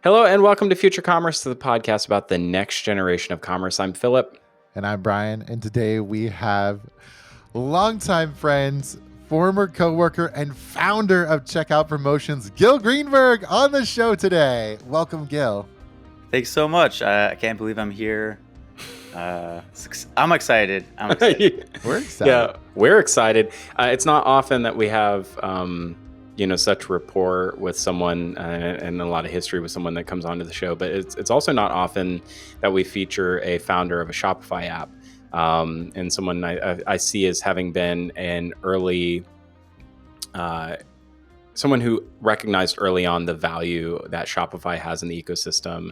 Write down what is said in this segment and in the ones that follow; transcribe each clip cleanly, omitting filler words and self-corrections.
Hello and welcome to Future Commerce, the podcast about the next generation of commerce. I'm Philip. And I'm Brian. And today we have longtime friends, former coworker, and founder of Checkout Promotions, Gil Greenberg, on the show today. Welcome, Gil. Thanks so much. I can't believe I'm here. I'm excited. We're excited. Yeah, we're excited. It's not often that we have, such rapport with someone and a lot of history with someone that comes onto the show. But it's also not often that we feature a founder of a Shopify app and someone I see as having been an early, someone who recognized early on the value that Shopify has in the ecosystem.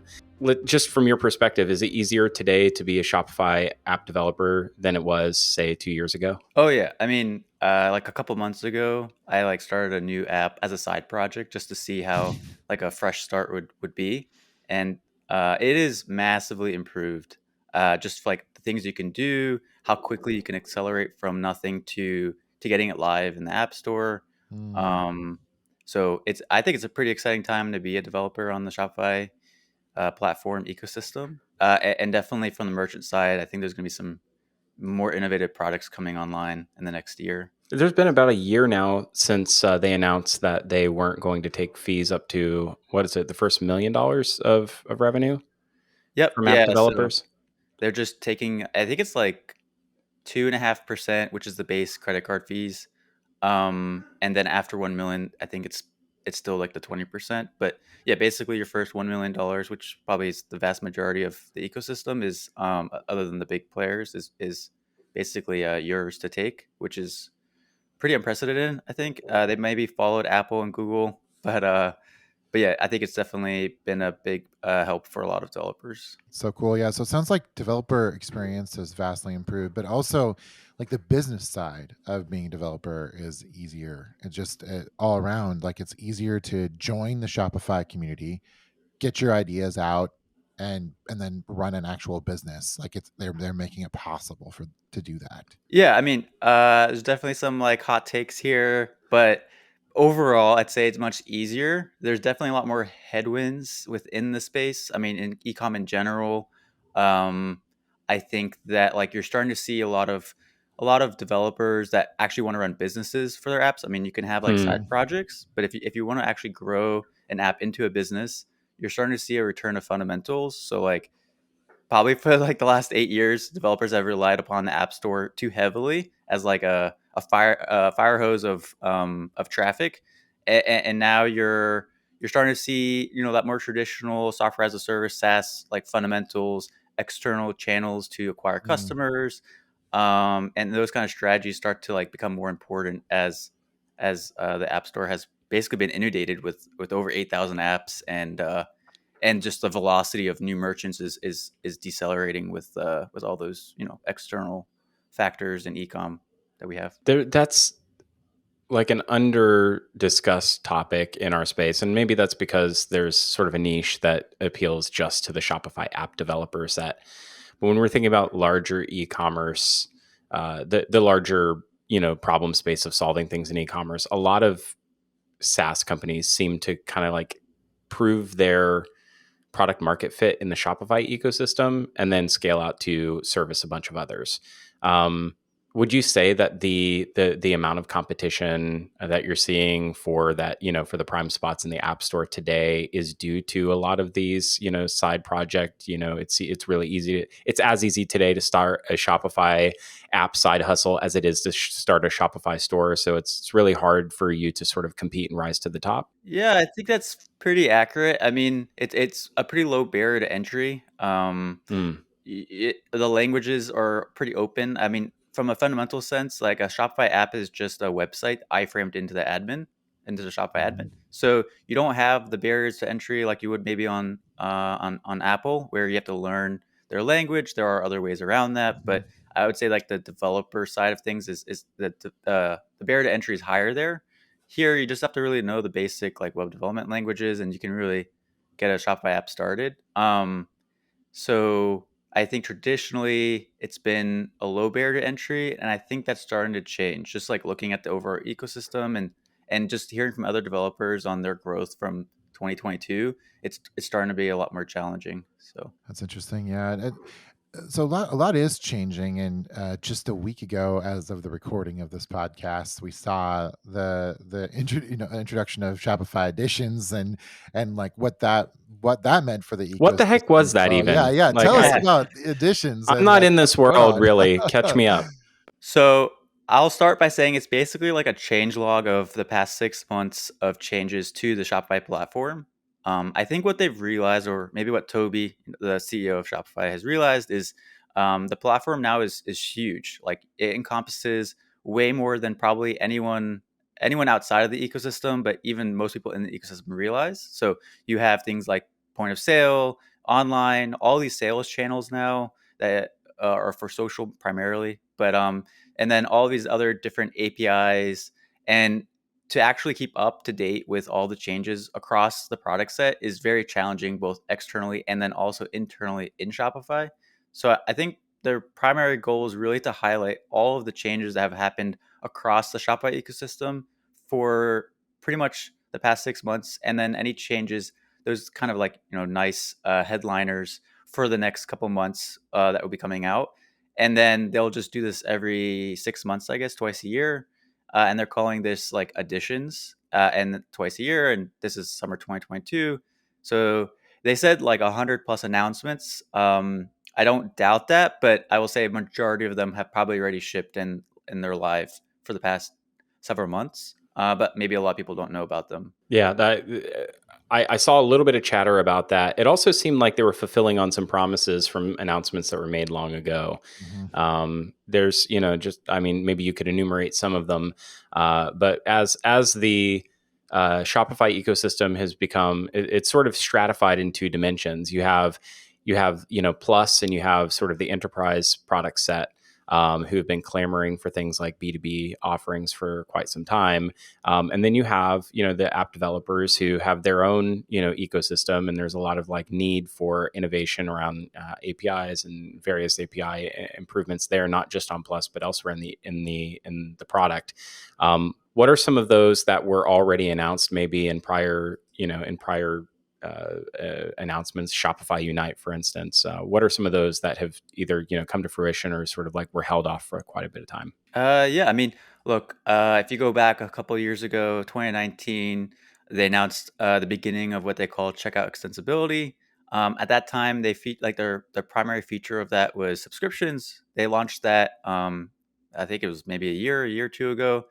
Just from your perspective, is it easier today to be a Shopify app developer than it was, say, 2 years ago? Oh yeah. I mean, like a couple months ago, I started a new app as a side project just to see how like a fresh start would be, and it is massively improved. Just like the things you can do, how quickly you can accelerate from nothing to getting it live in the App Store. Um, so I think it's a pretty exciting time to be a developer on the Shopify platform ecosystem, and definitely from the merchant side, I think there's going to be some more innovative products coming online in the next year. There's been about a year now since they announced that they weren't going to take fees up to, what is it, the first $1 million of revenue Yep. from app Yeah. So developers? they're just taking, I think it's like 2.5%, which is the base credit card fees. And then after 1 million, I think it's still like the 20%. But yeah, basically your first $1 million, which probably is the vast majority of the ecosystem, is other than the big players, is basically yours to take, which is pretty unprecedented. I think they maybe followed Apple and Google, but yeah, I think it's definitely been a big help for a lot of developers. So cool. Yeah. So it sounds like developer experience has vastly improved, but also like the business side of being a developer is easier. It's just all around, like it's easier to join the Shopify community, get your ideas out, and then run an actual business. Like they're making it possible to do that. Yeah, I mean, there's definitely some like hot takes here, but overall, I'd say it's much easier. There's definitely a lot more headwinds within the space. I mean, in ecom in general, um, I think that like you're starting to see a lot of developers that actually want to run businesses for their apps. I mean, you can have like side projects, but if you want to actually grow an app into a business, you're starting to see a return to fundamentals. So like probably for like the last 8 years, developers have relied upon the App Store too heavily as like a fire hose of traffic, and now you're starting to see that more traditional software as a service SaaS like fundamentals, external channels to acquire customers, and those kind of strategies start to like become more important as the App Store has basically been inundated with over 8,000 apps, and just the velocity of new merchants is decelerating with all those external factors and ecom that we have. That's like an under discussed topic in our space. And maybe that's because there's sort of a niche that appeals just to the Shopify app developer set. But when we're thinking about larger e-commerce, the larger, problem space of solving things in e-commerce, a lot of SaaS companies seem to kind of like prove their product market fit in the Shopify ecosystem and then scale out to service a bunch of others. Um, would you say that the amount of competition that you're seeing for that, for the prime spots in the App Store today is due to a lot of these, side project, it's really easy. It's as easy today to start a Shopify app side hustle as it is to start a Shopify store. So it's really hard for you to sort of compete and rise to the top. Yeah, I think that's pretty accurate. I mean, it's a pretty low barrier to entry. Mm. The languages are pretty open. I mean, from a fundamental sense, like a Shopify app is just a website iframed into the Shopify admin. So you don't have the barriers to entry like you would maybe on Apple, where you have to learn their language. There are other ways around that, but I would say like the developer side of things is that the barrier to entry is higher there. Here, you just have to really know the basic like web development languages, and you can really get a Shopify app started. So I think traditionally it's been a low barrier to entry, and I think that's starting to change. Just like looking at the overall ecosystem and just hearing from other developers on their growth from 2022, it's starting to be a lot more challenging. So That's interesting. Yeah. So a lot is changing, and just a week ago, as of the recording of this podcast, we saw the introduction of Shopify Editions, and like what that meant for the What the heck was ecosystem. that So yeah, even? yeah. Like, Tell us yeah. about Editions I'm and not like in what's this going world, on. really. Catch me up. So I'll start by saying it's basically like a change log of the past 6 months of changes to the Shopify platform. I think what they've realized, or maybe what Toby, the CEO of Shopify, has realized is the platform now is huge. Like it encompasses way more than probably anyone outside of the ecosystem, but even most people in the ecosystem realize. So you have things like point of sale, online, all these sales channels now that are for social primarily, but and then all these other different APIs. And to actually keep up to date with all the changes across the product set is very challenging, both externally and then also internally in Shopify. So I think their primary goal is really to highlight all of the changes that have happened across the Shopify ecosystem for pretty much the past 6 months, and then any changes, those kind of like nice headliners for the next couple months that will be coming out. And then they'll just do this every 6 months, I guess, twice a year. And they're calling this like additions, and twice a year. And this is summer 2022. So they said like 100 plus announcements. I don't doubt that, but I will say a majority of them have probably already shipped and they're live for the past several months. But maybe a lot of people don't know about them. Yeah, I saw a little bit of chatter about that. It also seemed like they were fulfilling on some promises from announcements that were made long ago. Mhm. There's, just I mean, maybe you could enumerate some of them, but as the Shopify ecosystem has become, it's sort of stratified in two dimensions. You have Plus, and you have sort of the enterprise product set. Who have been clamoring for things like B2B offerings for quite some time. And then you have, the app developers who have their own, ecosystem, and there's a lot of like need for innovation around APIs and various API improvements there, not just on Plus, but elsewhere in the product. What are some of those that were already announced, maybe in prior announcements? Shopify Unite, for instance. What are some of those that have either come to fruition or sort of like were held off for quite a bit of time? Yeah, I mean, look, if you go back a couple of years ago, 2019, they announced the beginning of what they call checkout extensibility. At that time, like their primary feature of that was subscriptions. They launched that. I think it was maybe a year or two ago,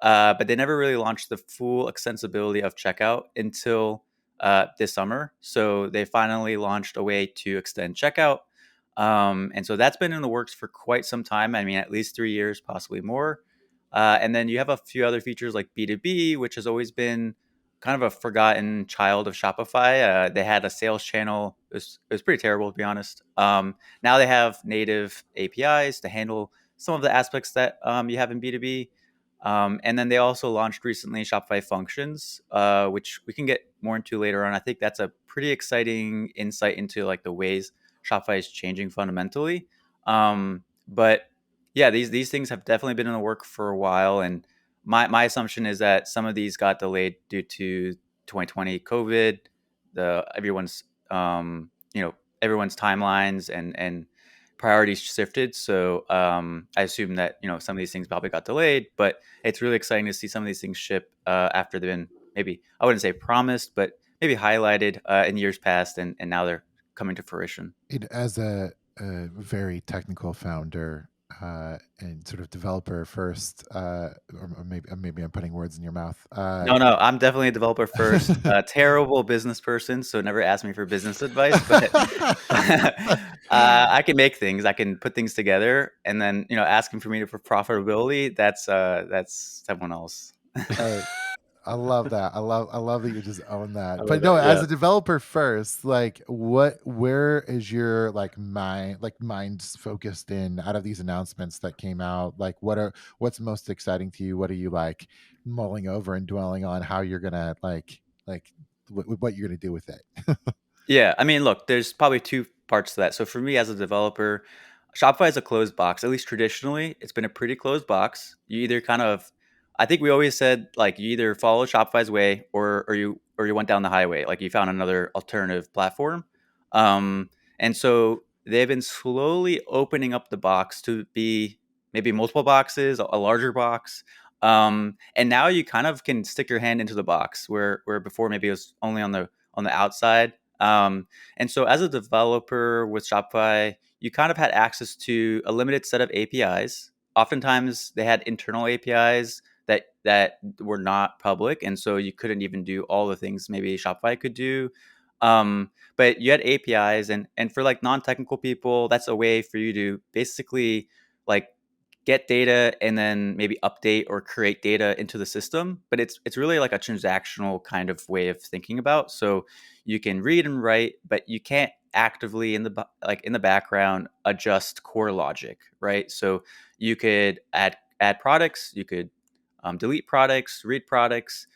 but they never really launched the full extensibility of checkout until this summer. So they finally launched a way to extend checkout. And so that's been in the works for quite some time. I mean, at least 3 years, possibly more. And then you have a few other features like B2B, which has always been kind of a forgotten child of Shopify. They had a sales channel. It was pretty terrible, to be honest. Now they have native APIs to handle some of the aspects that you have in B2B. And then they also launched recently Shopify Functions, which we can get more into later on. I think that's a pretty exciting insight into like the ways Shopify is changing fundamentally. But yeah, these things have definitely been in the work for a while, and my assumption is that some of these got delayed due to 2020 COVID, the everyone's timelines and priorities shifted. So I assume that some of these things probably got delayed, but it's really exciting to see some of these things ship after they've been, maybe I wouldn't say promised, but maybe highlighted in years past, and now they're coming to fruition. As a very technical founder and sort of developer first, or maybe I'm putting words in your mouth. No, I'm definitely a developer first. A terrible business person, so never ask me for business advice. But I can make things. I can put things together, and then asking for me for profitability. That's someone else. uh, I love that. I love that you just own I that. But love no, it. as Yeah. a developer first, like where is your mind's focused in out of these announcements that came out? Like what's most exciting to you? What are you like mulling over and dwelling on how you're gonna like what you're gonna do with it? Yeah, I mean, look, there's probably two parts to that. So for me as a developer, Shopify is a closed box. At least traditionally, it's been a pretty closed box. You either kind of I think we always said like you either follow Shopify's way or you went down the highway, like you found another alternative platform. And so they've been slowly opening up the box to be maybe multiple boxes, a larger box. And now you kind of can stick your hand into the box where before maybe it was only on the outside. And so as a developer with Shopify, you kind of had access to a limited set of APIs. Oftentimes they had internal APIs that were not public, and so you couldn't even do all the things maybe Shopify could do. But you had APIs, and for like non-technical people, that's a way for you to basically like get data and then maybe update or create data into the system. But it's really like a transactional kind of way of thinking about. So you can read and write, but you can't actively in the background adjust core logic, right? So you could add products, you could delete products, read products,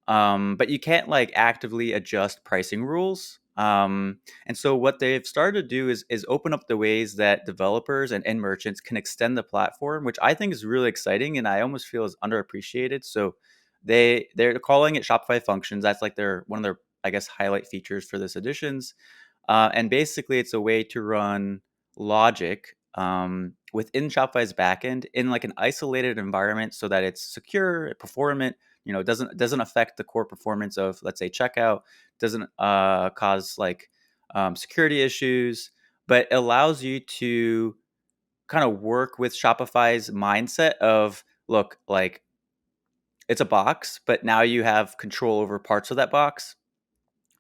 but you can't like actively adjust pricing rules. And so what they've started to do is open up the ways that developers and merchants can extend the platform, which I think is really exciting and I almost feel is underappreciated. So they're calling it Shopify Functions. That's like their one of their, I guess, highlight features for this editions. And basically, it's a way to run logic within Shopify's backend in like an isolated environment, so that it's secure, performant. It doesn't affect the core performance of, let's say, checkout. Doesn't cause like security issues, but allows you to kind of work with Shopify's mindset of, look, like it's a box, but now you have control over parts of that box.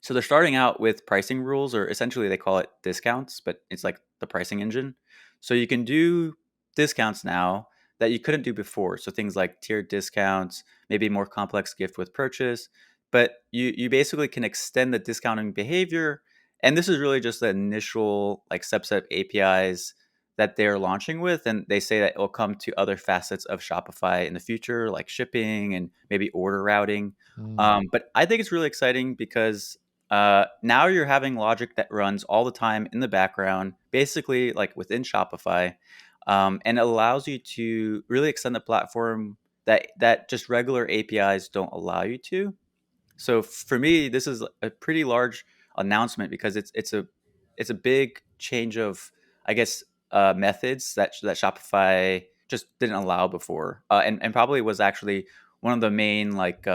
So they're starting out with pricing rules, or essentially they call it discounts, but it's like the pricing engine. So you can do discounts now that you couldn't do before. So things like tiered discounts, maybe more complex gift with purchase, but you basically can extend the discounting behavior. And this is really just the initial like subset of APIs that they're launching with, and they say that it will come to other facets of Shopify in the future, like shipping and maybe order routing. Mm. But I think it's really exciting because now you're having logic that runs all the time in the background, basically like within Shopify, and it allows you to really extend the platform that just regular APIs don't allow you to. So for me, this is a pretty large announcement because it's a big change of, I guess, methods that Shopify just didn't allow before, and probably was actually one of the main like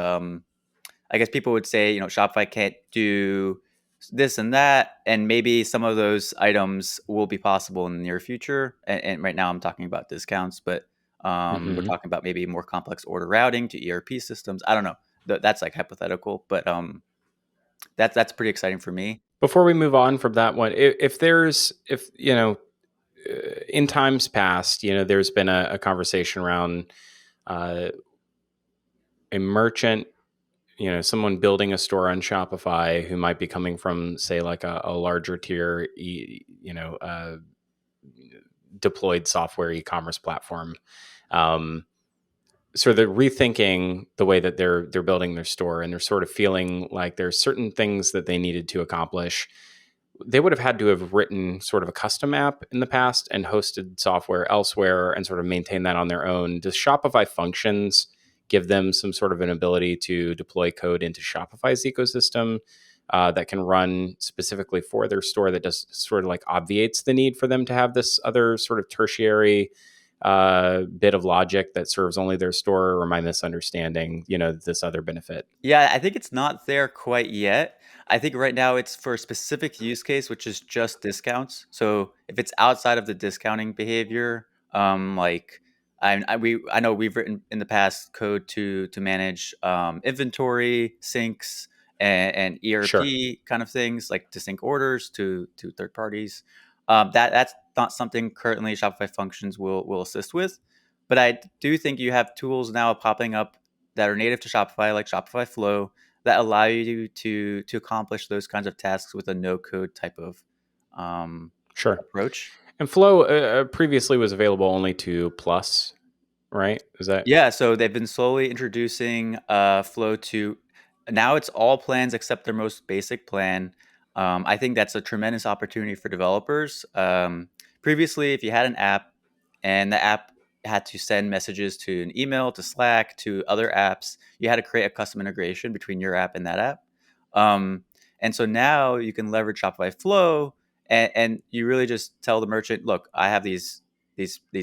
I guess people would say, Shopify can't do this and that, and maybe some of those items will be possible in the near future. And right now, I'm talking about discounts, but we're Hmm. talking about maybe more complex order routing to ERP systems. I don't know. That's like hypothetical, but that's pretty exciting for me. Before we move on from that one, if in times past, there's been a conversation around uh, a merchant, someone building a store on Shopify who might be coming from, say, like a larger tier, deployed software e-commerce platform. Um, so they're rethinking the way that they're building their store, and they're sort of feeling like there's certain things that they needed to accomplish. They would have had to have written sort of a custom app in the past and hosted software elsewhere and sort of maintain that on their own. Does Shopify Functions give them some sort of an ability to deploy code into Shopify's ecosystem that can run specifically for their store, that does sort of like obviates the need for them to have this other sort of tertiary bit of logic that serves only their store? Or am I misunderstanding, this other benefit? Yeah, I think it's not there quite yet. I think right now it's for a specific use case, which is just discounts. So if it's outside of the discounting behavior, like I know we've written in the past code to manage inventory syncs and Sure. ERP kind of things, like to sync orders to third parties. That's not something currently Shopify Functions will assist with, but I do think you have tools now popping up that are native to Shopify, like Shopify Flow, that allow you to accomplish those kinds of tasks with a no code type of um, Sure. approach. And Flow previously was available only to Plus, right? Is that Yeah, so they've been slowly introducing Flow to, now it's all plans except their most basic plan. I think that's a tremendous opportunity for developers. Previously, if you had an app and the app had to send messages to an email, to Slack, to other apps. You had to create a custom integration between your app and that app. And so now you can leverage Shopify Flow, and you really just tell the merchant, look, I have these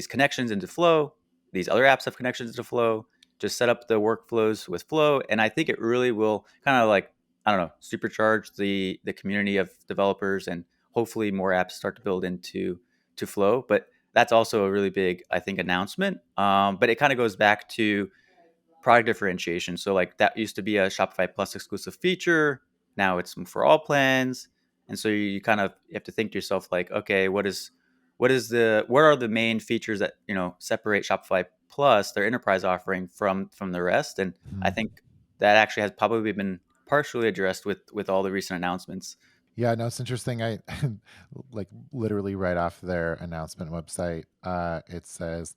connections into Flow. These other apps have connections into Flow. Just set up the workflows with Flow, and I think it really will kind of like, I don't know, supercharge the community of developers, and hopefully more apps start to build into Flow. But that's also a really big, I think, announcement. But it kind of goes back to product differentiation. So like that used to be a Shopify Plus exclusive feature. Now it's for all plans. And so you kind of you have to think to yourself like, okay, what are the main features that, separate Shopify Plus, their enterprise offering, from the rest? And I think that actually has probably been partially addressed with all the recent announcements. Yeah, no, it's interesting. I like literally right off their announcement website, it says,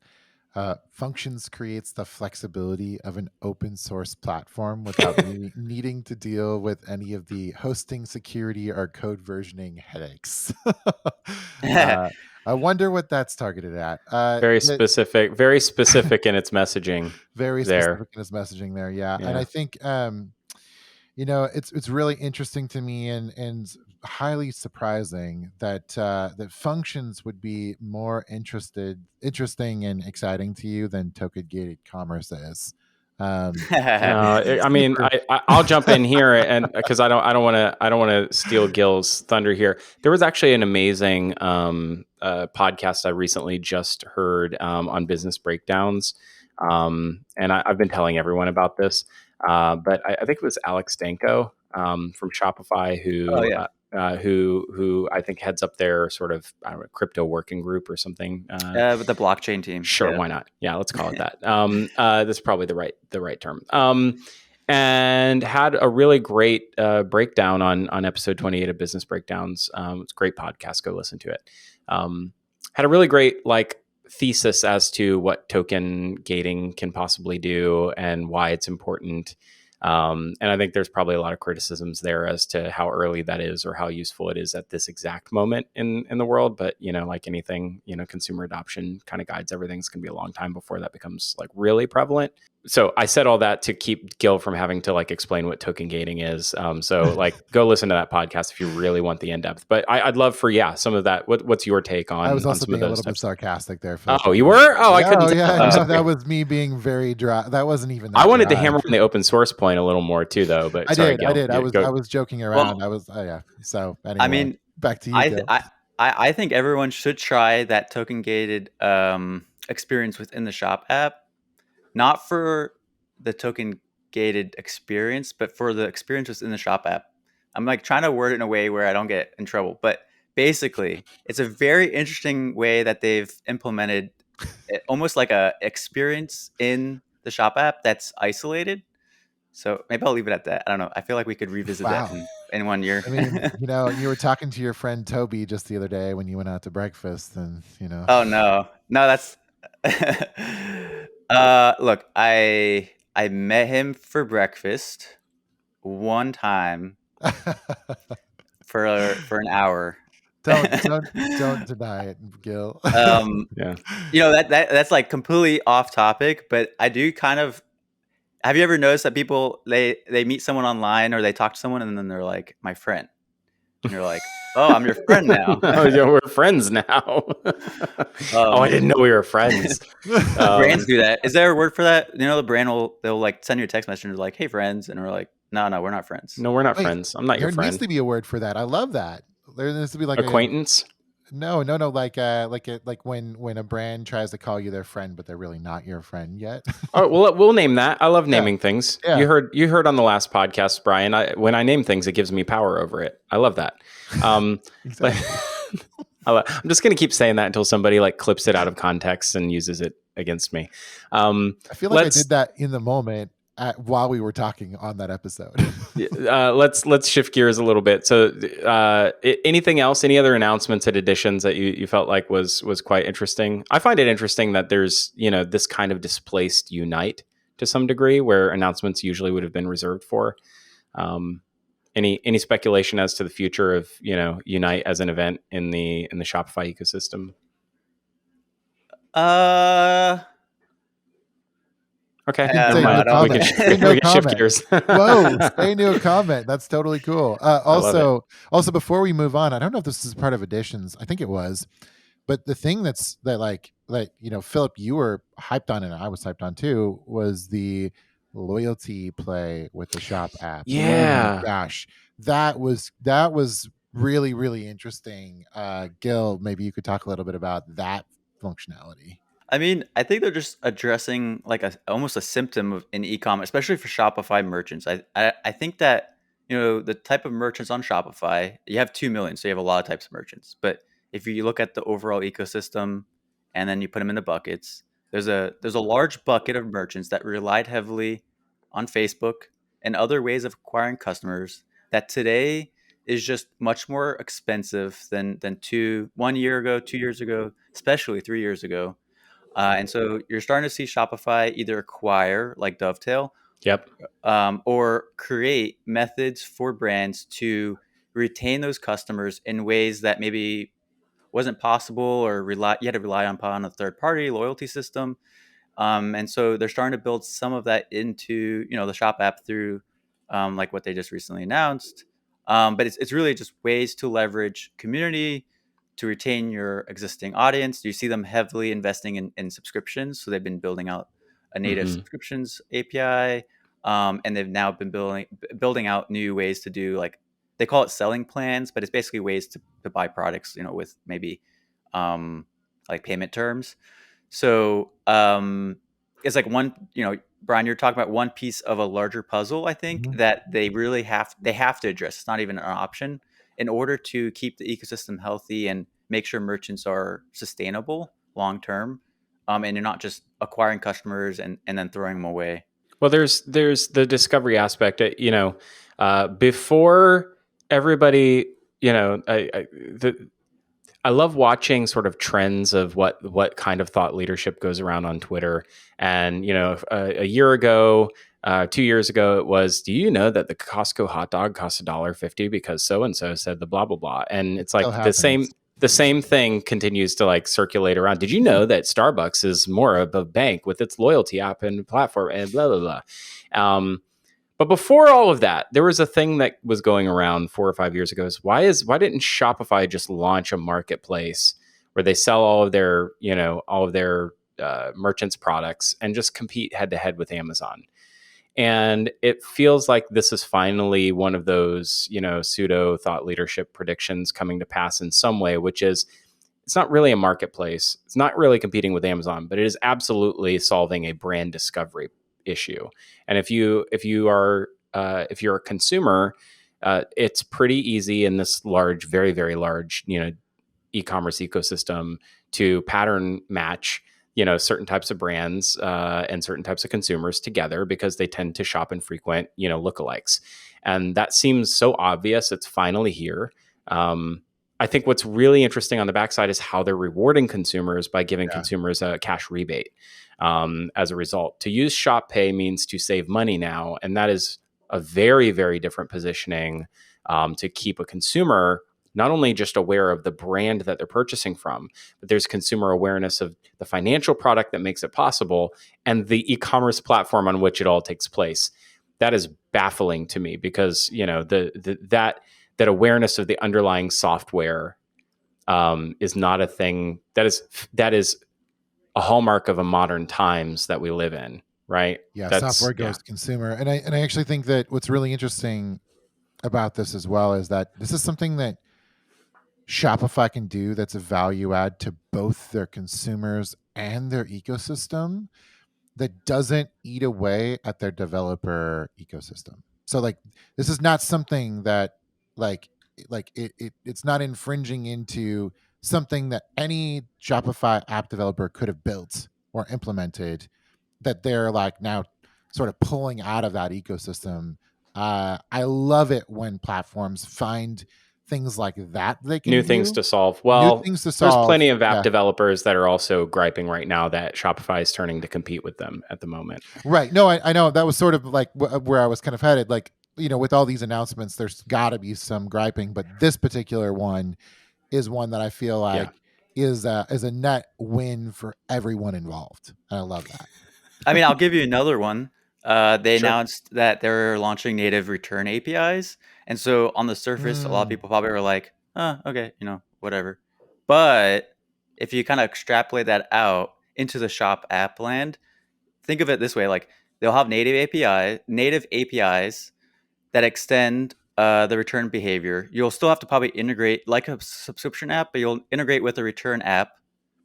Functions creates the flexibility of an open source platform without needing to deal with any of the hosting, security, or code versioning headaches. I wonder what that's targeted at. Very specific in its messaging. Very specific in its messaging there, yeah. And I think it's really interesting to me and highly surprising that that functions would be more interesting and exciting to you than token gated commerce is. I mean, I'll jump in here, and because I don't want to steal Gil's thunder here. There was actually an amazing podcast I recently just heard on business breakdowns, and I've been telling everyone about this. But I think it was Alex Danko from Shopify who I think heads up their sort of, I don't know, crypto working group or something. With the blockchain team. Sure, why not? Yeah, let's call it that. That's probably the right term. And had a really great breakdown on episode 28 of Business Breakdowns. It's a great podcast. Go listen to it. Had a really great thesis as to what token gating can possibly do and why it's important. And I think there's probably a lot of criticisms there as to how early that is or how useful it is at this exact moment in the world. But, like anything, consumer adoption kind of guides everything. It's going to be a long time before that becomes really prevalent. So I said all that to keep Gil from having to explain what token gating is. So go listen to that podcast if you really want the in-depth. But I'd love for, some of that. What's your take on? I was also on some being of a those little bit types? sarcastic there. Phil. Oh, you were? Oh, I couldn't. That was me being very dry. That wasn't even. That I wanted dry. to hammer on the open source point a little more too, though. But I sorry, did. Gil. I was joking around. Well, So anyway, I mean, back to you, Gil. I think everyone should try that token gated experience within the Shop app, not for the token gated experience, but for the experience within the Shop app. I'm trying to word it in a way where I don't get in trouble, but basically, it's a very interesting way that they've implemented almost like a experience in the Shop app that's isolated. So maybe I'll leave it at that. I don't know. I feel like we could revisit that in 1 year. I mean, you were talking to your friend Toby just the other day when you went out to breakfast, and Oh no, that's. Look, I met him for breakfast one time for an hour. Don't deny it, Gil. Yeah. That's completely off topic, but I do kind of. Have you ever noticed that people they meet someone online or they talk to someone and then they're like, my friend, and you're like, oh, I'm your friend now. Oh, yeah, we're friends now. Oh, I didn't know we were friends. Brands do that. Is there a word for that? The brand they'll send you a text message and they're like, hey, friends, and we're like, no, we're not friends. No, we're not friends. I'm not your friend. There needs to be a word for that. I love that. There needs to be acquaintance. No, like when a brand tries to call you their friend, but they're really not your friend yet. Oh, well, we'll name that. I love naming things. Yeah. You heard on the last podcast, Brian. When I name things, it gives me power over it. I love that. Exactly. I'm just going to keep saying that until somebody clips it out of context and uses it against me. I feel like I did that in the moment while we were talking on that episode. Let's shift gears a little bit. So anything else, any other announcements and additions that you felt like was quite interesting? I find it interesting that there's, this kind of displaced Unite to some degree where announcements usually would have been reserved for. Any speculation as to the future of, Unite as an event in the Shopify ecosystem? Okay, You can never say no mind. Not We on can comment. there. Say no we can shift comment. gears. Whoa, say no comment. That's totally cool. I love it. Also before we move on, I don't know if this is part of Editions. I think it was. But the thing Philip, you were hyped on and I was hyped on too, was the loyalty play with the shop app. Oh my Yeah. gosh. That was really, really interesting. Gil, maybe you could talk a little bit about that functionality. I mean, I think they're just addressing like almost a symptom of in e-commerce, especially for Shopify merchants. I think that the type of merchants on Shopify, you have 2 million, so you have a lot of types of merchants. But if you look at the overall ecosystem and then you put them into buckets, there's a large bucket of merchants that relied heavily on Facebook and other ways of acquiring customers that today is just much more expensive than 1 year ago, 2 years ago, especially 3 years ago. And so you're starting to see Shopify either acquire, like Dovetail, Yep. or create methods for brands to retain those customers in ways that maybe wasn't possible, or you had to rely upon a third party loyalty system. And so they're starting to build some of that into the Shop app through like what they just recently announced. But it's really just ways to leverage community to retain your existing audience. You see them heavily investing in subscriptions, so they've been building out a native Hmm. subscriptions API, and they've now been building out new ways to do, like, they call it selling plans, but it's basically ways to buy products, with maybe like payment terms. So it's like Brian, you're talking about one piece of a larger puzzle. I think Mhm. that they have to address. It's not even an option in order to keep the ecosystem healthy and make sure merchants are sustainable long term, and you're not just acquiring customers and then throwing them away. Well, there's the discovery aspect. Before everybody, I love watching sort of trends of what kind of thought leadership goes around on Twitter. And a year ago, 2 years ago, it was, do you know that the Costco hot dog costs $1.50 because so and so said the blah blah blah? And it's Still like the same happens. the same thing continues to like circulate around. Did you know that Starbucks is more of a bank with its loyalty app and platform and blah blah blah? But before all of that, there was a thing that was going around 4 or 5 years ago. Is why didn't Shopify just launch a marketplace where they sell all of their merchants' products and just compete head to head with Amazon? And it feels like this is finally one of those pseudo thought leadership predictions coming to pass in some way, which is it's not really a marketplace. It's not really competing with Amazon, but it is absolutely solving a brand discovery issue. And if you're a consumer, it's pretty easy in this large, very very large, e-commerce ecosystem to pattern match certain types of brands and certain types of consumers together because they tend to shop and frequent lookalikes, and that seems so obvious. It's finally here. I think what's really interesting on the backside is how they're rewarding consumers by giving Yeah. consumers a cash rebate. As a result, to use Shop Pay means to save money now, and that is a very very different positioning to keep a consumer not only just aware of the brand that they're purchasing from, but there's consumer awareness of the financial product that makes it possible and the e-commerce platform on which it all takes place. That is baffling to me because that awareness of the underlying software is not a thing that is a hallmark of a modern times that we live in, right? Yeah, That's software goes to consumer. And I actually think that what's really interesting about this as well is that this is something that Shopify can do that's a value add to both their consumers and their ecosystem that doesn't eat away at their developer ecosystem. So like this is not something that like it's not infringing into something that any Shopify app developer could have built or implemented that they're like now sort of pulling out of that ecosystem. I love it when platforms find things like that they can new things do, to solve. new Well, things to there's solve. plenty of app Yeah, developers that are also griping right now that Shopify is turning to compete with them at the moment. right. No, I know that was sort of like where I was kind of headed. Like, with all these announcements, there's got to be some griping, but this particular one is one that I feel Yeah. like is a net win for everyone involved, and I love that. I mean, I'll give you another one. They Sure. announced that they're launching native return APIs, and so on the surface, a lot of Mm, people probably are like, okay, whatever." But if you kind of extrapolate that out into the shop app land, think of it this way: like they'll have native APIs that extend the return behavior. You'll still have to probably integrate like a subscription app, but you'll integrate with a return app.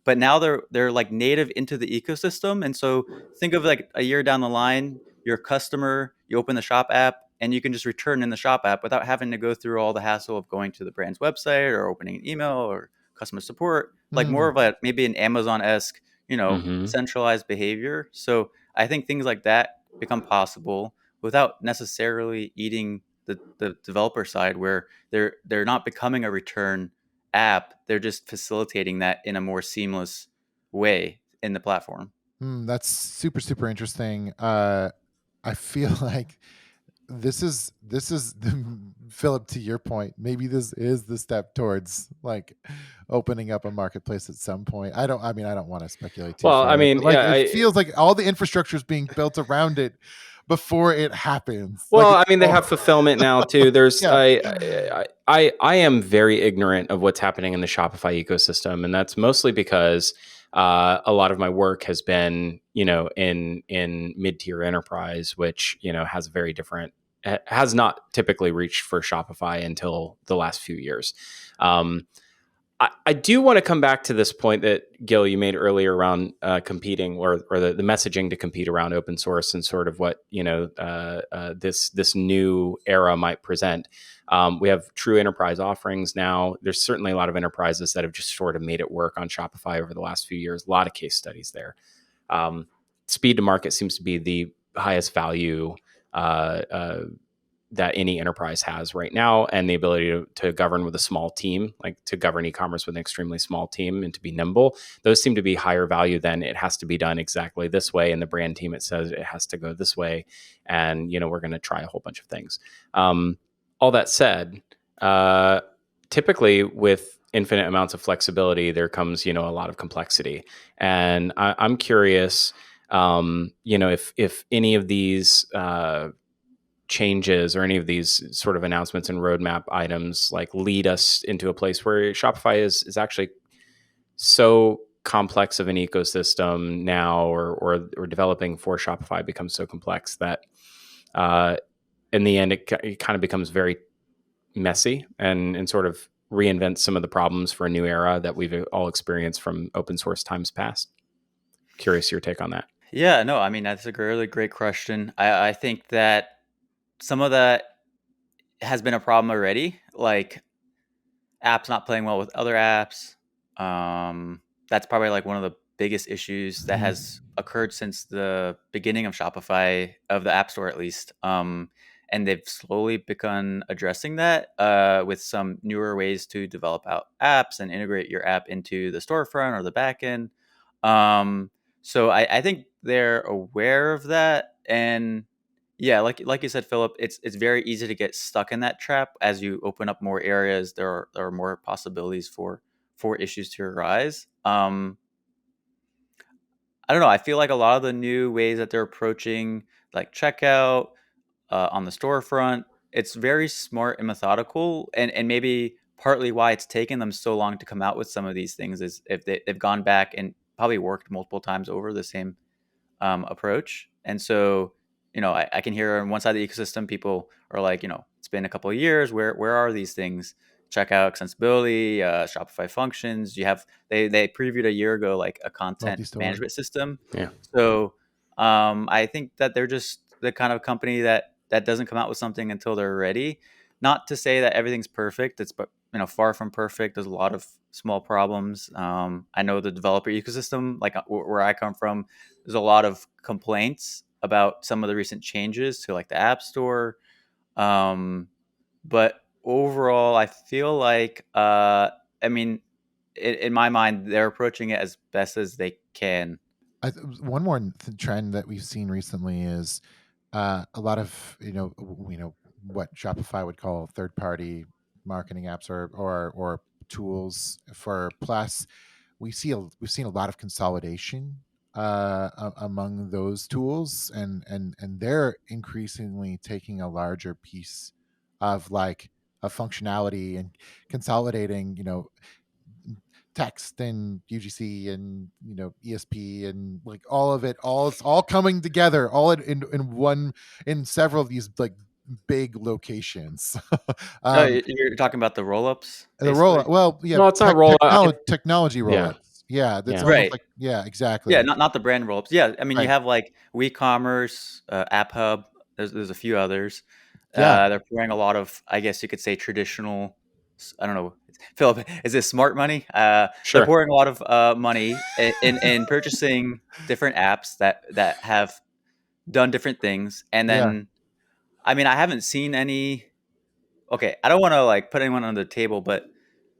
But now they're like native into the ecosystem, and so think of like a year down the line, you're a customer, you open the shop app, and you can just return in the shop app without having to go through all the hassle of going to the brand's website or opening an email or customer support. Like more mm. of a maybe an Amazon esque, Hmm. centralized behavior. So I think things like that become possible without necessarily eating the developer side where they're not becoming a return app, they're just facilitating that in a more seamless way in the platform. That's super, super interesting. I feel like this is Philip, to your point, maybe this is the step towards like opening up a marketplace at some point. I don't want to speculate too Well, I far, mean, but like yeah, it feels like all the infrastructure is being built around it before it happens. Like well, it's I mean, they all have fulfillment now too. There's, yeah. I am very ignorant of what's happening in the Shopify ecosystem, and that's mostly because a lot of my work has been, in mid tier enterprise, which has a very different, has not typically reached for Shopify until the last few years. Um, I do want to come back to this point that Gil, you made earlier around competing or the messaging to compete around open source and sort of what this new era might present. We have true enterprise offerings now. There's certainly a lot of enterprises that have just sort of made it work on Shopify over the last few years. A lot of case studies there. Um, Speed to market seems to be the highest value uh, uh, that any enterprise has right now, and the ability to govern with a small team, like to govern e-commerce with an extremely small team and to be nimble. Those seem to be higher value than it has to be done exactly this way. And the brand team, it says it has to go this way. And, we're going to try a whole bunch of things. All that said, typically with infinite amounts of flexibility, there comes, a lot of complexity. And I'm curious, if any of these, changes or any of these sort of announcements and roadmap items like lead us into a place where Shopify is actually so complex of an ecosystem now, or developing for Shopify becomes so complex that uh, in the end it kind of becomes very messy and sort of reinvents some of the problems for a new era that we've all experienced from open source times past. Curious your take on that. Yeah, no, I mean that's a really great question. I think that some of that has been a problem already. Like apps not playing well with other apps. That's probably like one of the biggest issues that has occurred since the beginning of Shopify, of the App Store at least. And they've slowly begun addressing that with some newer ways to develop out apps and integrate your app into the storefront or the backend. So I think they're aware of that, and yeah, like you said, Philip, it's very easy to get stuck in that trap. As you open up more areas, there are more possibilities for issues to arise. I don't know. I feel like a lot of the new ways that they're approaching like checkout on the storefront, it's very smart and methodical, and maybe partly why it's taken them so long to come out with some of these things is if they've gone back and probably worked multiple times over the same approach. And so, I can hear on one side of the ecosystem, people are like, it's been a couple of years. Where are these things? Checkout extensibility, Shopify functions. They previewed a year ago like a content Multi-store. management system. Yeah. So I think that they're just the kind of company that doesn't come out with something until they're ready. Not to say that everything's perfect. It's far from perfect. There's a lot of small problems. I know the developer ecosystem, like where I come from, there's a lot of complaints about some of the recent changes to like the App Store. Um, but overall, I feel like, I mean, in my mind, they're approaching it as best as they can. One more trend that we've seen recently is a lot of what Shopify would call third-party marketing apps or tools for Plus. We've seen a lot of consolidation among those tools, and they're increasingly taking a larger piece of like a functionality and consolidating, text and UGC and ESP and like all of it, it's all coming together, all in one, in several of these like big locations. Oh, um you're talking about the roll-ups, the roll, basically? well, yeah, Well, it's not rollout. technology Yeah. roll-ups, yeah, that's Yeah. almost Right. like, yeah, Yeah, exactly, not the brand roll-ups. Yeah, I mean, you right, have like WeCommerce, App Hub. There's a few others. yeah, They're pouring a lot of, I guess you could say, traditional. I don't know, Philip. Is this smart money? They're Sure. pouring a lot of money in purchasing different apps that have done different things, and yeah. then I mean, I haven't seen any. Okay, I don't want to like put anyone on the table, but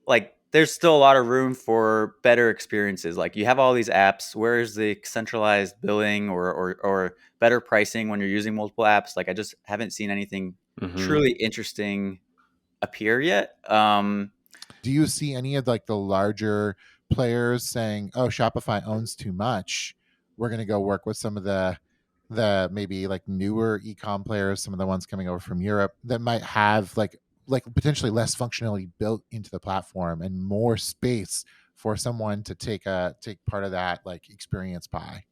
like there's still a lot of room for better experiences. Like you have all these apps. Where's the centralized billing or better pricing when you're using multiple apps? Like I just haven't seen anything Hmm. truly interesting appear yet. Do you see any of like the larger players saying, "Oh, Shopify owns too much. We're going to go work with some of the maybe like newer ecom players, some of the ones coming over from Europe that might have like potentially less functionality built into the platform and more space for someone to take part of that like experience pie."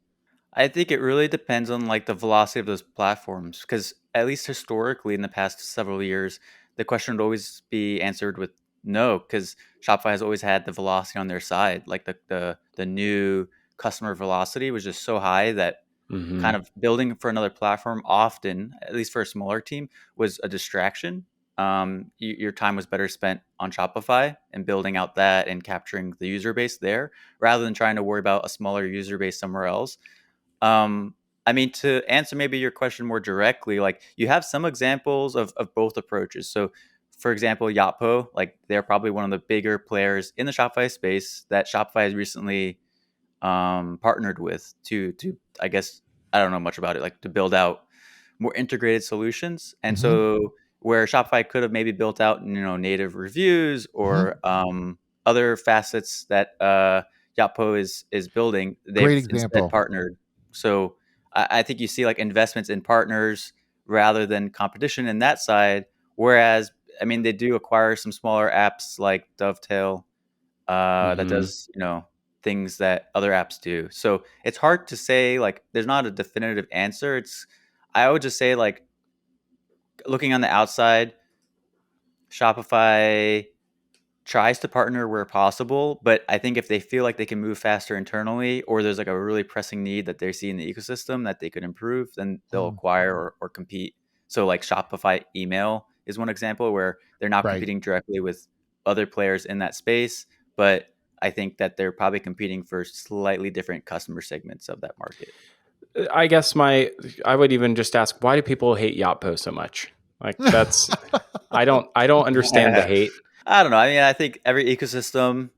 I think it really depends on like the velocity of those platforms because at least historically in the past several years, the question would always be answered with no because Shopify has always had the velocity on their side. Like the new customer velocity was just so high that Hmm. kind of building for another platform often, at least for a smaller team, was a distraction. Your time was better spent on Shopify and building out that and capturing the user base there rather than trying to worry about a smaller user base somewhere else. um, I mean, to answer maybe your question more directly, like you have some examples of both approaches. So, for example, Yotpo, like they're probably one of the bigger players in the Shopify space that Shopify has recently partnered with to I guess I don't know much about it, like to build out more integrated solutions. And Mm-hmm. so where Shopify could have maybe built out native reviews Mm-hmm. or other facets that Yotpo is building, they've Great instead example. partnered. So I think you see like investments in partners rather than competition in that side. Whereas I mean they do acquire some smaller apps like Dovetail that Hmm. does things that other apps do. So it's hard to say like there's not a definitive answer. It's I would just say like looking on the outside, Shopify tries to partner where possible, but I think if they feel like they can move faster internally or there's like a really pressing need that they see in the ecosystem that they could improve, then they'll Mm, acquire or compete. So like Shopify email is one example where they're not right. competing directly with other players in that space, but I think that they're probably competing for slightly different customer segments of that market. I guess I would even just ask, why do people hate Yotpo so much? Like that's, I don't understand the hate. I don't know. I mean, I think every ecosystem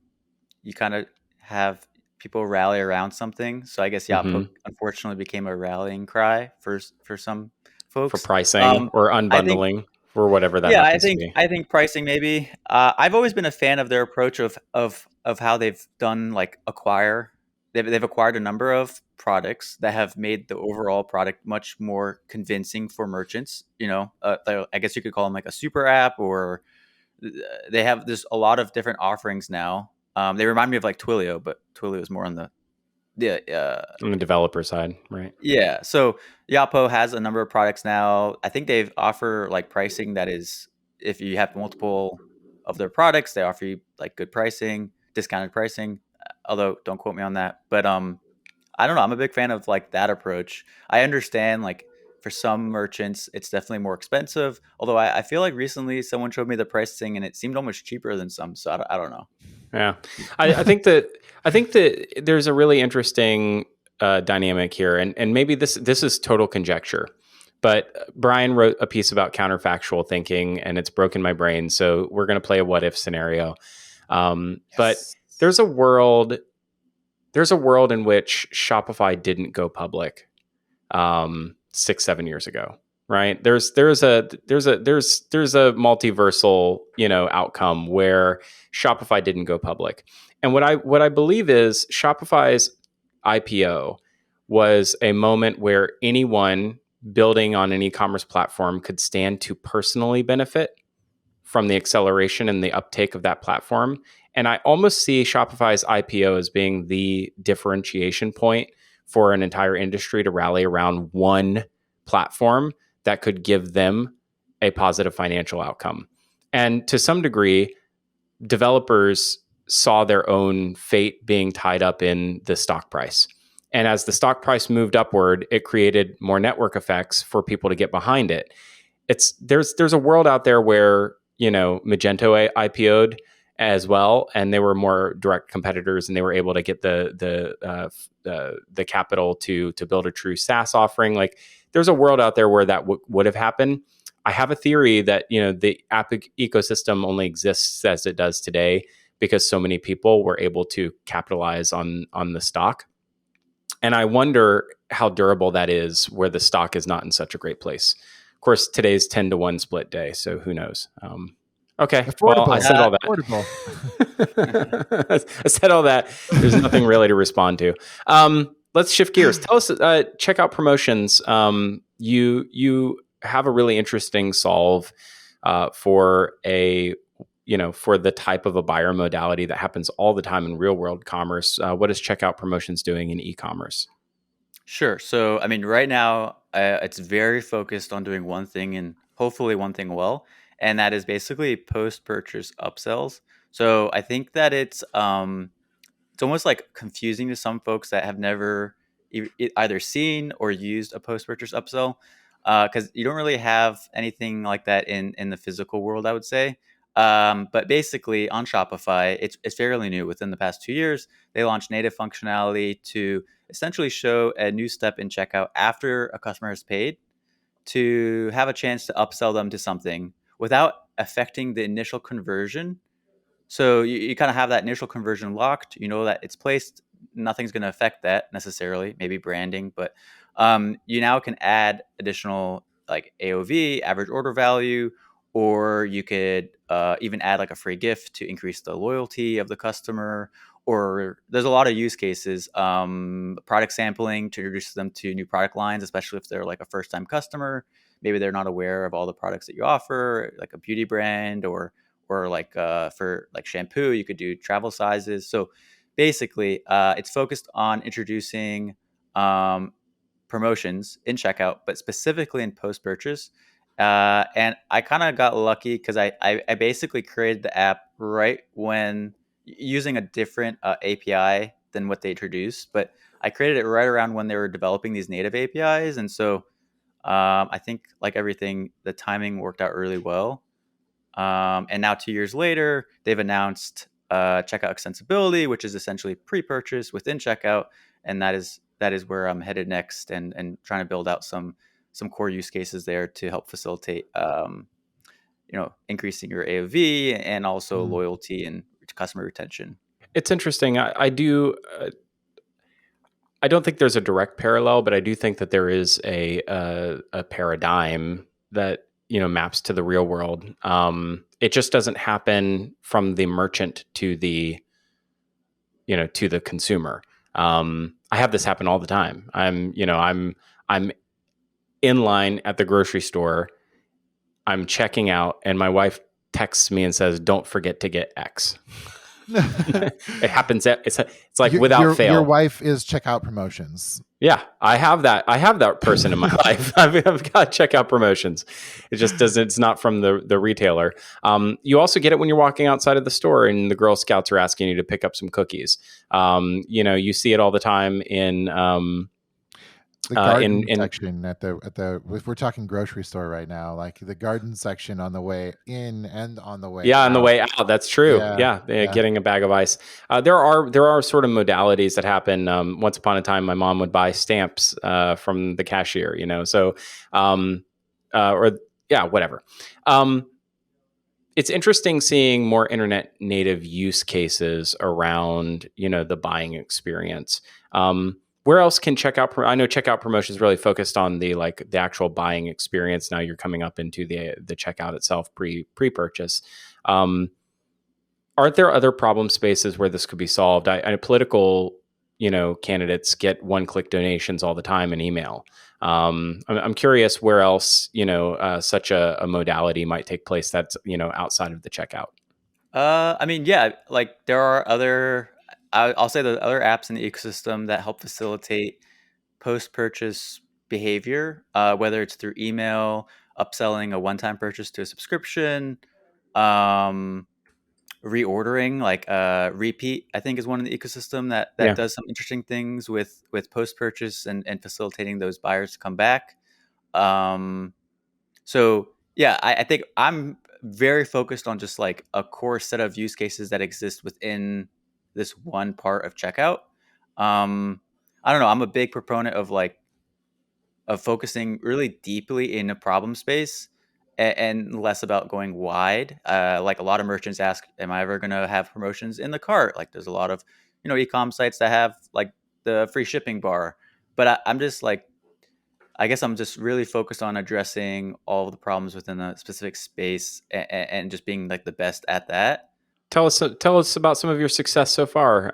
you kind of have people rally around something. So I guess Hmm. Yotpo unfortunately became a rallying cry for some For folks. pricing or I think unbundling or whatever that yeah, happens to be. I think pricing maybe. I've always been a fan of their approach of how they've done like acquire. They've acquired a number of products that have made the overall product much more convincing for merchants. I guess you could call them like a super app or they have there's a lot of different offerings now. They remind me of like Twilio, but Twilio is more on the On the developer side, right? yeah. So Yapo has a number of products now. I think they've offer like pricing that is if you have multiple of their products, they offer you like good pricing, discounted pricing. Although don't quote me on that, but I don't know. I'm a big fan of like that approach. I understand like for some merchants it's definitely more expensive. Although I feel like recently someone showed me the pricing and it seemed almost cheaper than some. So I don't know. Yeah, I think that there's a really interesting dynamic here, and maybe this is total conjecture, but Brian wrote a piece about counterfactual thinking, and it's broken my brain. So we're going to play a what if scenario. But Yes. there's a world there's a world in which Shopify didn't go public 6-7 years ago, right? There's a multiversal outcome where Shopify didn't go public, and what I believe is Shopify's IPO was a moment where anyone building on an e-commerce platform could stand to personally benefit from the acceleration and the uptake of that platform. And I almost see Shopify's IPO as being the differentiation point for an entire industry to rally around one platform that could give them a positive financial outcome. And to some degree, developers saw their own fate being tied up in the stock price. And as the stock price moved upward, it created more network effects for people to get behind it. There's a world out there where, Magento IPO'd as well, and they were more direct competitors, and they were able to get the capital to build a true SaaS offering. Like, there's a world out there where that would have happened. I have a theory that the app ecosystem only exists as it does today because so many people were able to capitalize on the stock, and I wonder how durable that is where the stock is not in such a great place. Of course, today's 10-1 split day, so who knows? Okay, well, I said all that. Affordable. I said all that. There's nothing really to respond to. Let's shift gears. Tell us, checkout promotions. You have a really interesting solve for for the type of a buyer modality that happens all the time in real world commerce. What is checkout promotions doing in e-commerce? Sure. So, I mean, right now, it's very focused on doing one thing and hopefully one thing well, and that is basically post-purchase upsells. So, I think that it's almost like confusing to some folks that have never either seen or used a post-purchase upsell, because you don't really have anything like that in the physical world, I would say. But basically, on Shopify, it's fairly new. Within the past 2 years, they launched native functionality to essentially show a new step in checkout after a customer has paid, to have a chance to upsell them to something without affecting the initial conversion. So you kind of have that initial conversion locked. You know that it's placed. Nothing's going to affect that necessarily. Maybe branding, but you now can add additional like AOV, average order value, or you could even add like a free gift to increase the loyalty of the customer. Or there's a lot of use cases. Product sampling to introduce them to new product lines, especially if they're like a first-time customer. Maybe they're not aware of all the products that you offer, like a beauty brand or like for like shampoo, you could do travel sizes. So basically, it's focused on introducing promotions in checkout, but specifically in post purchase. And I kind of got lucky because I basically created the app right when using a different API than what they introduced, but I created it right around when they were developing these native APIs. And so I think, like everything, the timing worked out really well. And now 2 years later, they've announced checkout extensibility, which is essentially pre-purchase within checkout, and that is where I'm headed next, and trying to build out some core use cases there to help facilitate increasing your AOV and also loyalty and customer retention. It's interesting. I don't think there's a direct parallel, but I do think that there is a paradigm that maps to the real world. It just doesn't happen from the merchant to the consumer. I have this happen all the time. I'm in line at the grocery store. I'm checking out, and my wife texts me and says, "Don't forget to get X." It happens. It's like without fail. Your wife is checkout promotions. Yeah, I have that person in my life. I've got checkout promotions. It just doesn't. It's not from the retailer. You also get it when you're walking outside of the store and the Girl Scouts are asking you to pick up some cookies. You see it all the time in the garden section at the if we're talking grocery store right now, like the garden section on the way in and on the way out. On the way out. That's true. Yeah. Getting a bag of ice. There are sort of modalities that happen. Once upon a time, my mom would buy stamps from the cashier. So whatever. It's interesting seeing more internet native use cases around the buying experience. Where else can checkout? I know checkout promotion is really focused on the actual buying experience. Now you're coming up into the checkout itself pre-purchase. Aren't there other problem spaces where this could be solved? Political candidates get one-click donations all the time in email. I'm curious where else such a modality might take place that's outside of the checkout. I mean, yeah, like there are other, I'll say the other apps in the ecosystem that help facilitate post-purchase behavior, whether it's through email, upselling a one-time purchase to a subscription, um, reordering, like Repeat, I think is one in the ecosystem that Yeah. does some interesting things with post-purchase and facilitating those buyers to come back. Um, so yeah, I think I'm very focused on just like a core set of use cases that exist within this one part of checkout. I don't know. I'm a big proponent of focusing really deeply in a problem space and less about going wide. Like a lot of merchants ask, "Am I ever going to have promotions in the cart?" Like there's a lot of ecom sites that have like the free shipping bar, but I'm just like I guess I'm just really focused on addressing all of the problems within a specific space and just being like the best at that. Tell us about some of your success so far.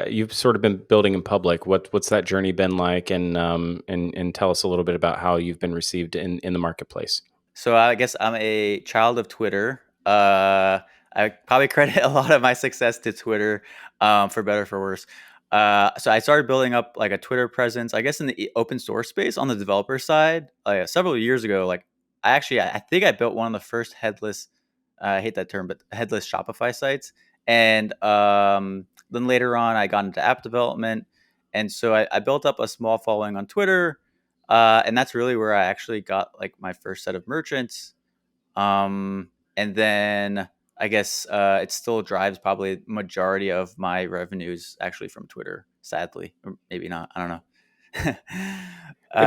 You've sort of been building in public. What's that journey been like, and tell us a little bit about how you've been received in the marketplace. So I guess I'm a child of Twitter. I probably credit a lot of my success to Twitter, for better or for worse. So I started building up like a Twitter presence, I guess, in the open source space on the developer side, several years ago. Like I think I built one of the first headless. I hate that term, but headless Shopify sites. And then later on, I got into app development, and so I built up a small following on Twitter, and that's really where I actually got like my first set of merchants. And then I guess it still drives probably majority of my revenues actually from Twitter, sadly, or maybe not. I don't know. If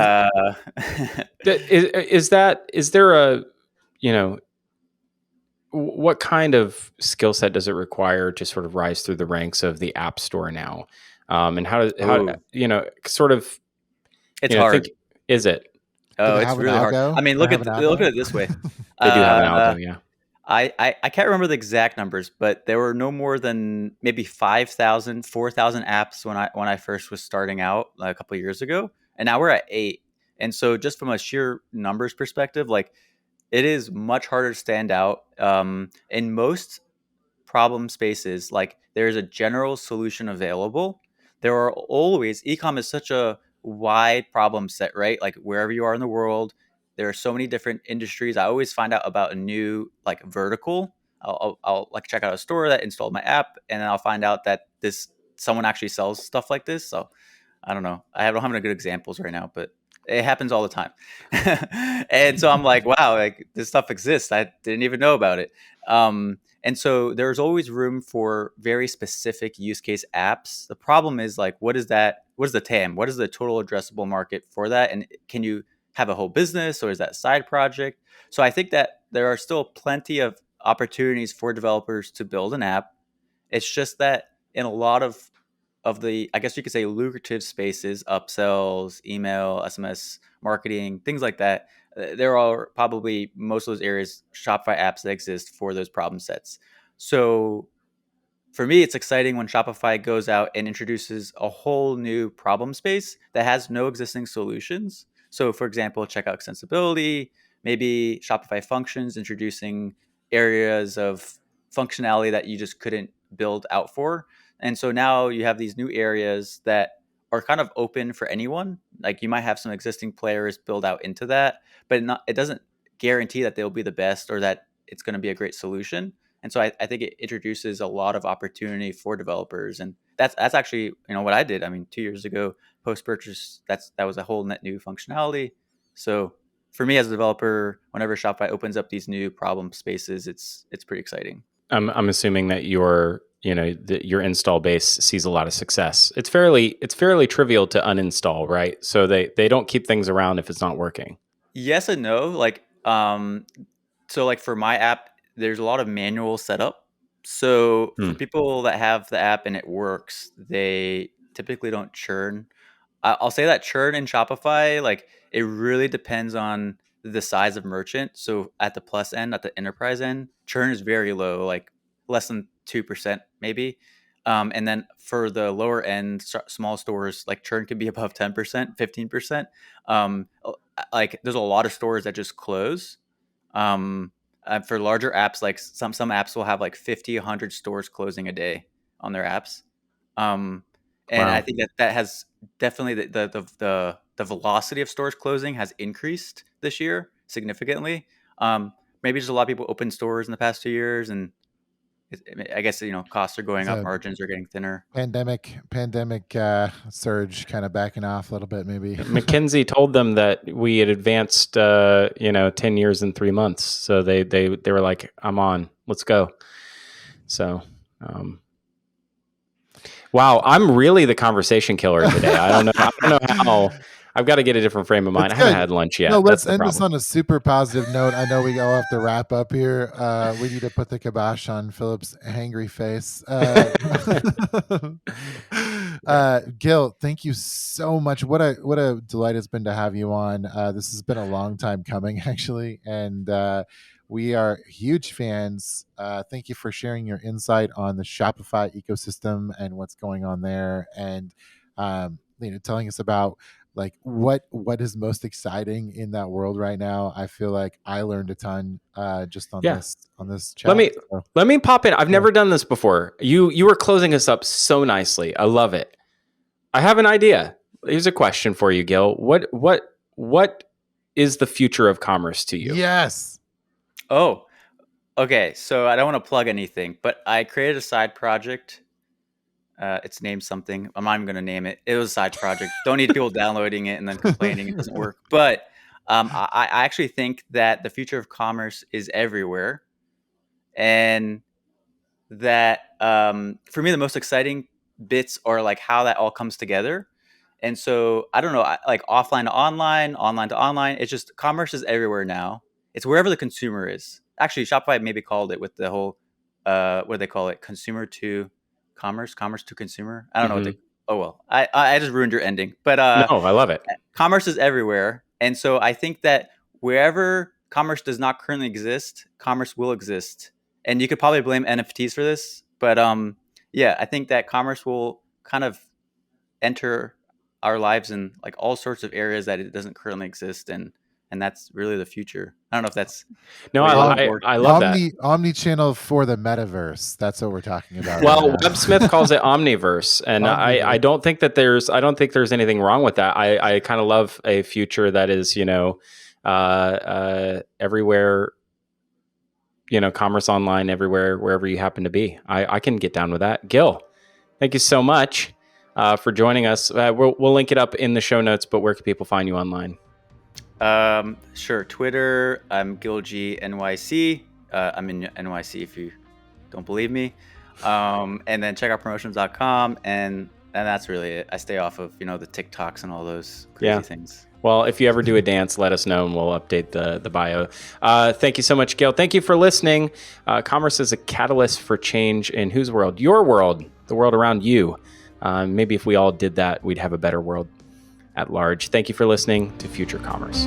uh, is there a you know what kind of skill set does it require to sort of rise through the ranks of the app store now? And how oh, sort of it's think, hard. is it? Do Oh, they it's have an really hard. I algo? mean, Do they have an look at algo? it this way. They do have an Uh, algo, yeah. I can't remember the exact numbers, but there were no more than maybe 5,000, 4,000 apps when I first was starting out like, a couple of years ago, and now we're at 8. And so, just from a sheer numbers perspective, like it is much harder to stand out. In most problem spaces, like there's a general solution available. There are always, ecom is such a wide problem set, right? Like wherever you are in the world, there are so many different industries. I always find out about a new like vertical. I'll like check out a store that installed my app, and then I'll find out that this someone actually sells stuff like this. So I don't know. I don't have any good examples right now, but it happens all the time. And so I'm like, wow, like this stuff exists. I didn't even know about it. And so there's always room for very specific use case apps. The problem is like, what is that? What is the TAM? What is the total addressable market for that? And can you have a whole business, or is that a side project? So I think that there are still plenty of opportunities for developers to build an app. It's just that in a lot of the, I guess you could say, lucrative spaces, upsells, email, SMS marketing, things like that, there are probably most of those areas Shopify apps that exist for those problem sets. So for me, it's exciting when Shopify goes out and introduces a whole new problem space that has no existing solutions. So, for example, checkout extensibility, maybe Shopify functions introducing areas of functionality that you just couldn't build out for. And so now you have these new areas that are kind of open for anyone. Like you might have some existing players build out into that, but it doesn't guarantee that they'll be the best or that it's going to be a great solution. And so I think it introduces a lot of opportunity for developers, and that's actually what I did. I mean, 2 years ago, post purchase, that was a whole net new functionality. So for me as a developer, whenever Shopify opens up these new problem spaces, it's pretty exciting. I'm assuming that your install base sees a lot of success. It's fairly trivial to uninstall, right? So they don't keep things around if it's not working. Yes and no. Like so like for my app, there's a lot of manual setup. So for Hmm. people that have the app and it works, they typically don't churn. I'll say that churn in Shopify, like it really depends on the size of merchant. So at the plus end, at the enterprise end, churn is very low, like less than 2% maybe. And then for the lower end small stores, like churn could be above 10%, 15%. Like there's a lot of stores that just close. For larger apps, like some apps will have like 50, 100 stores closing a day on their apps. And I Wow. think that has definitely the velocity of stores closing has increased this year significantly. Maybe just a lot of people opened stores in the past 2 years, and I guess costs are going It's up, a margins are getting thinner. pandemic surge kind of backing off a little bit, maybe. McKinsey told them that we had advanced, 10 years in 3 months. So they were like, I'm on, let's go. So, wow, I'm really the conversation killer today. I don't know how. I've got to get a different frame of mind. That's I haven't good. had lunch No, yet. That's let's the end this problem. on a super positive note. I know we all have to wrap up here. We need to put the kibosh on Philip's hangry face. Gil, thank you so much. What a delight it's been to have you on. This has been a long time coming, actually, and we are huge fans. Thank you for sharing your insight on the Shopify ecosystem and what's going on there, and telling us about like what is most exciting in that world right now. I feel like I learned a ton just on Yeah. this chat. Let me pop in. I've Yeah. never done this before. You were closing us up so nicely. I love it. I have an idea. Here's a question for you, Gil. What is the future of commerce to you? Yes. Oh, okay. So I don't want to plug anything, but I created a side project. It's named something. I'm not even going to name it. It was a side project. Don't need people downloading it and then complaining it doesn't work. But I actually think that the future of commerce is everywhere. And that for me, the most exciting bits are like how that all comes together. And so I don't know, like offline to online, online to online. It's just commerce is everywhere now. It's wherever the consumer is. Actually, Shopify maybe called it with the whole what do they call it? Consumer to commerce, commerce to consumer. I don't know what they. Oh well, I just ruined your ending. But No, I love it. commerce is everywhere, and so I think that wherever commerce does not currently exist, commerce will exist. And you could probably blame NFTs for this, but yeah, I think that commerce will kind of enter our lives in like all sorts of areas that it doesn't currently exist, and that's really the future. I don't know if that's No, the way you want to I word it. I love that. Omni-channel for the metaverse. That's what we're talking about. Well, right now. Webb Smith calls it omniverse, and I don't think that there's anything wrong with that. I kind of love a future that is everywhere, commerce online everywhere, wherever you happen to be. I can get down with that. Gil, thank you so much for joining us. We'll link it up in the show notes, but where can people find you online? Sure. Twitter, I'm Gil G NYC. I'm in NYC if you don't believe me. And then check out promotions.com, and that's really it. I stay off of the TikToks and all those crazy things. Well, if you ever do a dance, let us know and we'll update the bio. Thank you so much, Gil. Thank you for listening. Commerce is a catalyst for change in whose world? Your world, the world around you. Maybe if we all did that, we'd have a better world at large. Thank you for listening to Future Commerce.